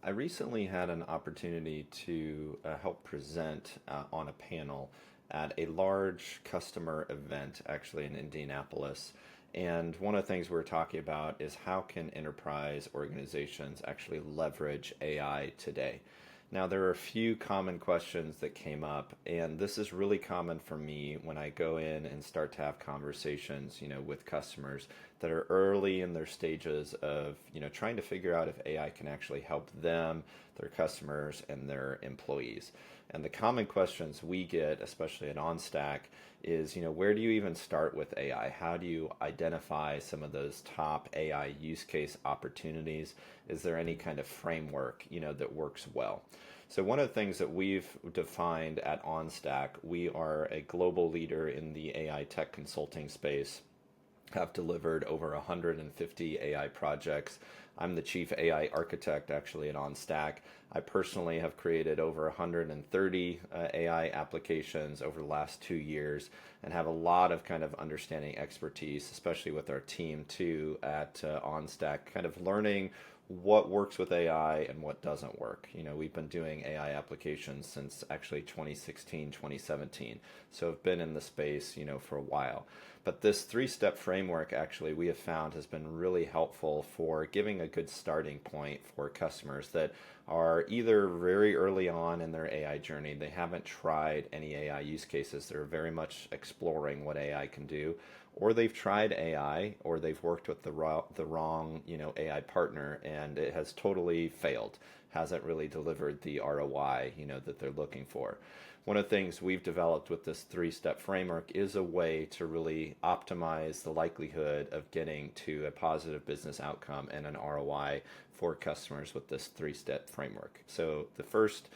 I recently had an opportunity to help present on a panel at a large customer event, actually in Indianapolis. And one of the things we were talking about is how can enterprise organizations actually leverage AI today? Now, there are a few common questions that came up, and this is really common for me when I go in and start to have conversations, with customers that are early in their stages of, trying to figure out if AI can actually help them, their customers, and their employees. And the common questions we get, especially at OnStak, is, where do you even start with AI? How do you identify some of those top AI use case opportunities? Is there any kind of framework, that works well? So one of the things that we've defined at OnStak, we are a global leader in the AI tech consulting space, have delivered over 150 AI projects. I'm the chief AI architect actually at OnStak. I personally have created over 130 AI applications over the last 2 years and have a lot of kind of understanding expertise, especially with our team too at OnStak, kind of learning what works with AI and what doesn't work. We've been doing AI applications since actually 2016, 2017. So I've been in the space, for a while. But this three-step framework actually we have found has been really helpful for giving a good starting point for customers that are either very early on in their AI journey, they haven't tried any AI use cases, they're very much exploring what AI can do, or they've tried AI, or they've worked with the wrong, AI partner, and it has totally failed, hasn't really delivered the ROI, that they're looking for. One of the things we've developed with this three-step framework is a way to really optimize the likelihood of getting to a positive business outcome and an ROI for customers with this three-step framework. So the first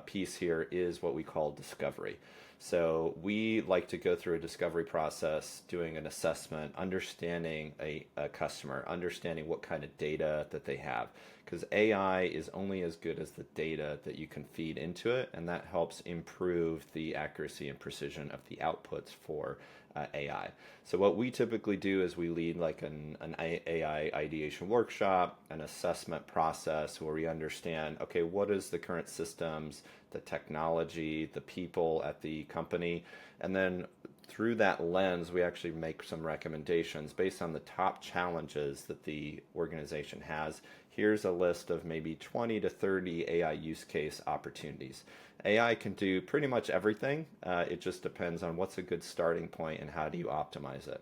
piece here is what we call discovery. So we like to go through a discovery process, doing an assessment, understanding a customer, understanding what kind of data that they have. Because AI is only as good as the data that you can feed into it, and that helps improve the accuracy and precision of the outputs for AI. So what we typically do is we lead like an AI ideation workshop, an assessment process where we understand, okay, what is the current systems, the technology, the people at the company, and then through that lens, we actually make some recommendations based on the top challenges that the organization has. Here's a list of maybe 20 to 30 AI use case opportunities. AI can do pretty much everything. It just depends on what's a good starting point and how do you optimize it.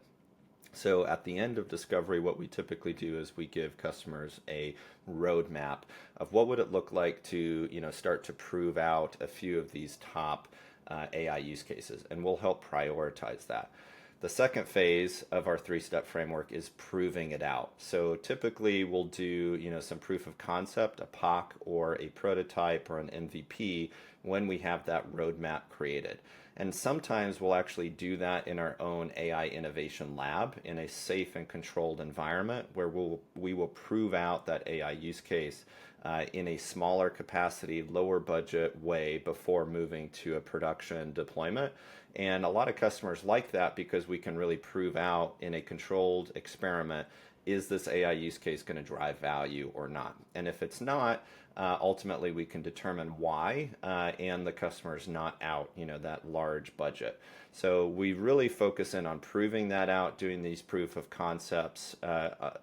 So at the end of discovery, what we typically do is we give customers a roadmap of what would it look like to, start to prove out a few of these top AI use cases, and we'll help prioritize that. The second phase of our three-step framework is proving it out. So typically we'll do, some proof of concept, a POC or a prototype or an MVP when we have that roadmap created. And sometimes we'll actually do that in our own AI innovation lab in a safe and controlled environment where we will prove out that AI use case in a smaller capacity, lower budget way before moving to a production deployment. And a lot of customers like that because we can really prove out in a controlled experiment, is this AI use case going to drive value or not? And if it's not, ultimately we can determine why, and the customer's not out, that large budget. So we really focus in on proving that out, doing these proof of concepts,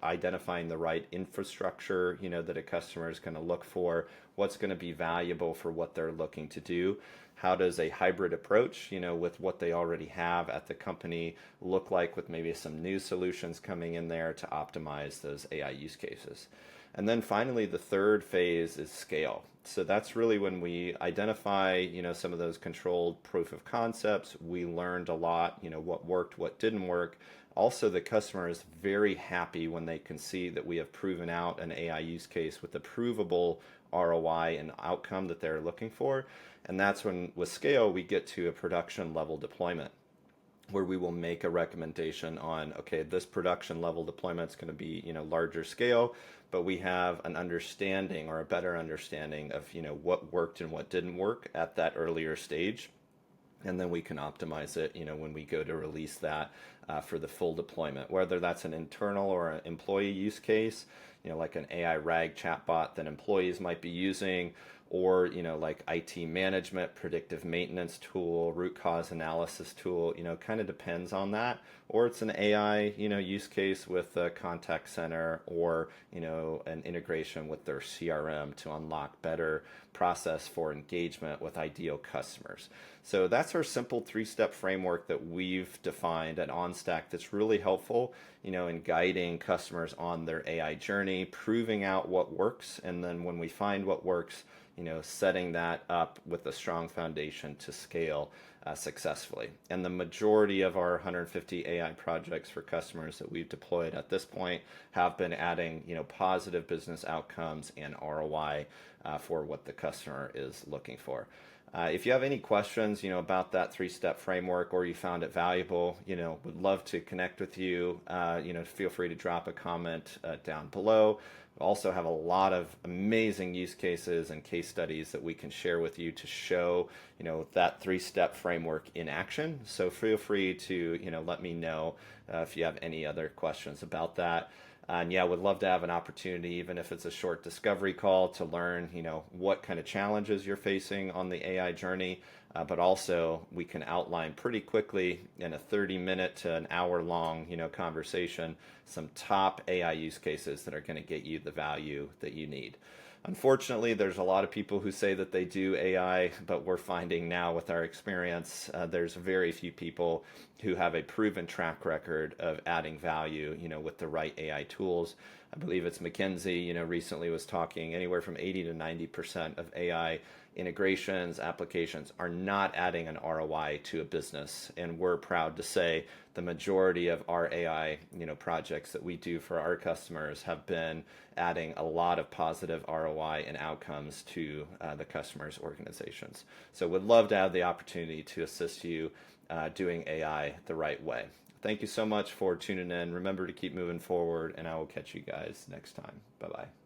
identifying the right infrastructure, that a customer is going to look for, what's going to be valuable for what they're looking to do. How does a hybrid approach, with what they already have at the company look like with maybe some new solutions coming in there to optimize those AI use cases? And then finally, the third phase is scale. So that's really when we identify, some of those controlled proof of concepts. We learned a lot, what worked, what didn't work. Also, the customer is very happy when they can see that we have proven out an AI use case with a provable ROI and outcome that they're looking for. And that's when, with scale, we get to a production level deployment where we will make a recommendation on, okay, this production level deployment is going to be, larger scale, but we have an understanding or a better understanding of, what worked and what didn't work at that earlier stage. And then we can optimize it, when we go to release that for the full deployment, whether that's an internal or an employee use case. like an AI RAG chatbot that employees might be using, or like IT management, predictive maintenance tool, root cause analysis tool, kind of depends on that. Or it's an AI, use case with a contact center, or an integration with their CRM to unlock better process for engagement with ideal customers. So that's our simple three-step framework that we've defined at OnStak that's really helpful, in guiding customers on their AI journey, proving out what works, and then when we find what works, setting that up with a strong foundation to scale successfully. And the majority of our 150 AI projects for customers that we've deployed at this point have been adding, positive business outcomes and ROI for what the customer is looking for. If you have any questions, about that three-step framework, or you found it valuable, would love to connect with you. Feel free to drop a comment down below. We also have a lot of amazing use cases and case studies that we can share with you to show, that three-step framework in action. So feel free to, let me know if you have any other questions about that. And yeah, would love to have an opportunity, even if it's a short discovery call, to learn, what kind of challenges you're facing on the AI journey. But also we can outline pretty quickly in a 30-minute to an hour-long, conversation, some top AI use cases that are going to get you the value that you need. Unfortunately, there's a lot of people who say that they do AI, but we're finding now with our experience, there's very few people who have a proven track record of adding value, with the right AI tools. I believe it's McKinsey, recently was talking anywhere from 80 to 90% of AI integrations, applications are not adding an ROI to a business. And we're proud to say the majority of our AI, projects that we do for our customers have been adding a lot of positive ROI and outcomes to the customers' organizations. So would love to have the opportunity to assist you doing AI the right way. Thank you so much for tuning in. Remember to keep moving forward, and I will catch you guys next time. Bye-bye.